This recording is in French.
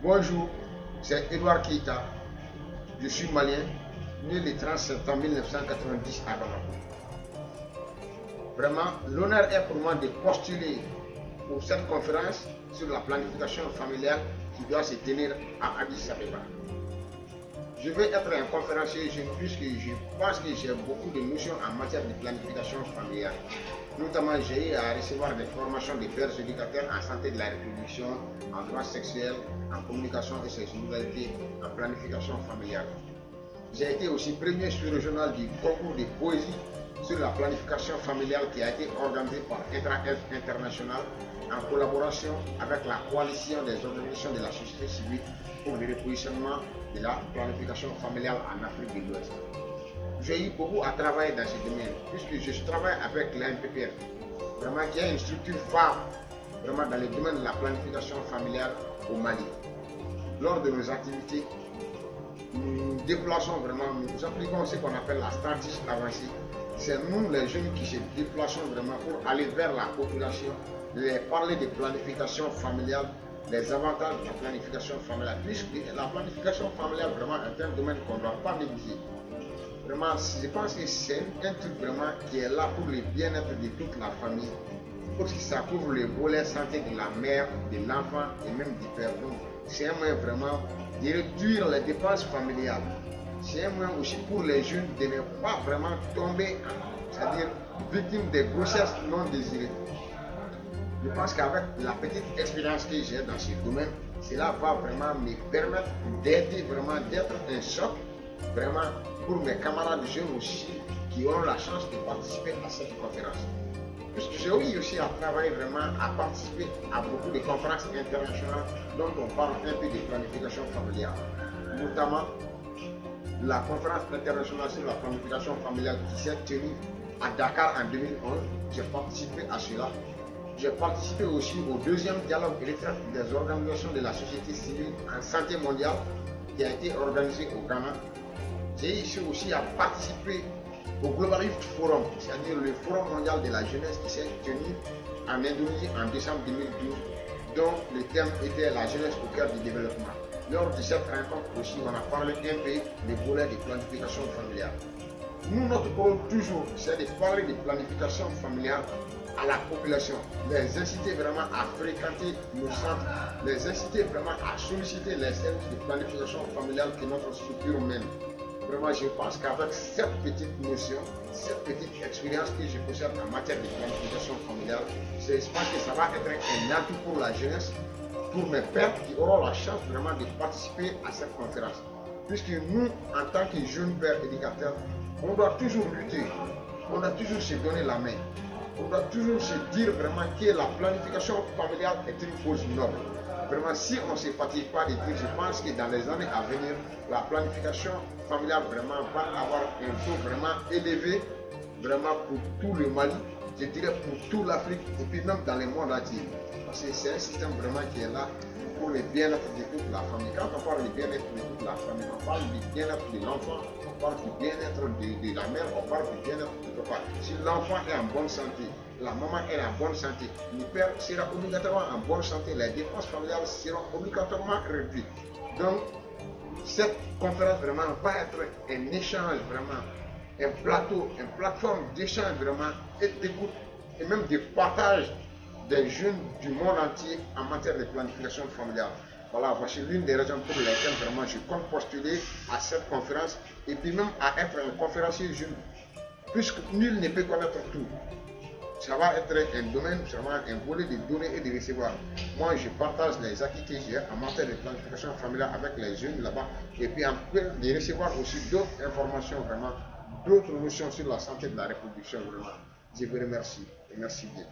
Bonjour, c'est Edouard Keita. Je suis malien, né le 30 septembre 1990 à Bamako. Vraiment, l'honneur est pour moi de postuler pour cette conférence sur la planification familiale qui doit se tenir à Addis Abeba. Je vais être un conférencier jeune puisque je pense que j'ai beaucoup de notions en matière de planification familiale. Notamment, j'ai eu à recevoir des formations de pères éducateurs en santé de la reproduction, en droit sexuel, en communication et sexualité, en planification familiale. J'ai été aussi premier sous-régional du concours de poésie sur la planification familiale qui a été organisé par Intra-Health International en collaboration avec la coalition des organisations de la société civile pour le repositionnement de la planification familiale en Afrique de l'Ouest. J'ai eu beaucoup à travailler dans ce domaine puisque je travaille avec l'ANPPF, vraiment qui est une structure phare vraiment dans le domaine de la planification familiale au Mali. Lors de nos activités, nous déplaçons vraiment, nous appliquons ce qu'on appelle la stratégie avancée. C'est nous les jeunes qui se déplaçons vraiment pour aller vers la population, les parler de planification familiale, les avantages de la planification familiale, puisque la planification familiale vraiment est un domaine qu'on ne doit pas négliger. Vraiment, je pense que c'est un truc vraiment qui est là pour le bien-être de toute la famille, parce que ça couvre le volet santé de la mère, de l'enfant et même du père. Donc, c'est un moyen vraiment de réduire les dépenses familiales. C'est un moyen aussi pour les jeunes de ne pas vraiment tomber, c'est-à-dire victimes des grossesses non désirées. Je pense qu'avec la petite expérience que j'ai dans ce domaine, cela va vraiment me permettre d'aider vraiment, d'être un choc vraiment pour mes camarades jeunes aussi qui auront la chance de participer à cette conférence. Puisque j'ai eu aussi à travailler vraiment, à participer à beaucoup de conférences internationales dont on parle un peu de planification familiale. Notamment la conférence internationale sur la planification familiale qui s'est tenue à Dakar en 2011. J'ai participé à cela. J'ai participé aussi au deuxième dialogue électrique des organisations de la société civile en santé mondiale qui a été organisé au Ghana. J'ai ici aussi à participer au Global Youth Forum, c'est-à-dire le Forum mondial de la jeunesse qui s'est tenu en Indonésie en décembre 2012, dont le thème était la jeunesse au cœur du développement. Lors de cette rencontre aussi, on a parlé un peu des volets de planification familiale. Nous, notre rôle toujours, c'est de parler de planification familiale à la population, les inciter vraiment à fréquenter nos centres, les inciter vraiment à solliciter les services de planification familiale que notre structure mène. Vraiment, je pense qu'avec cette petite notion, cette petite expérience que je possède en matière de planification familiale, je pense que ça va être un atout pour la jeunesse, pour mes pères qui auront la chance vraiment de participer à cette conférence. Puisque nous, en tant que jeunes pères éducateurs, on doit toujours lutter, on doit toujours se donner la main, on doit toujours se dire vraiment que la planification familiale est une cause noble. Vraiment, si on ne se fatigue pas de dire, je pense que dans les années à venir, la planification familiale vraiment va avoir un taux vraiment élevé, vraiment pour tout le Mali, je dirais pour toute l'Afrique et puis même dans le monde entier. Parce que c'est un système vraiment qui est là pour le bien-être de toute la famille. Quand on parle du bien-être de toute la famille, on parle du bien-être de l'enfant, on parle du bien-être de la mère, on parle du bien-être du papa. Si l'enfant est en bonne santé, la maman est en bonne santé, le père sera obligatoirement en bonne santé, les dépenses familiales seront obligatoirement réduites. Donc, cette conférence vraiment va être un échange vraiment, un plateau, une plateforme d'échange vraiment et d'écoute et même de partage des jeunes du monde entier en matière de planification familiale. Voilà, voici l'une des raisons pour lesquelles vraiment je compte postuler à cette conférence et puis même à être un conférencier jeune, puisque nul ne peut connaître tout. Ça va être un domaine, vraiment un volet de donner et de recevoir. Moi, je partage les acquis que j'ai en matière de planification familiale avec les jeunes là-bas et puis en plus de recevoir aussi d'autres informations, vraiment, d'autres notions sur la santé de la reproduction. Vraiment. Je vous remercie et merci bien.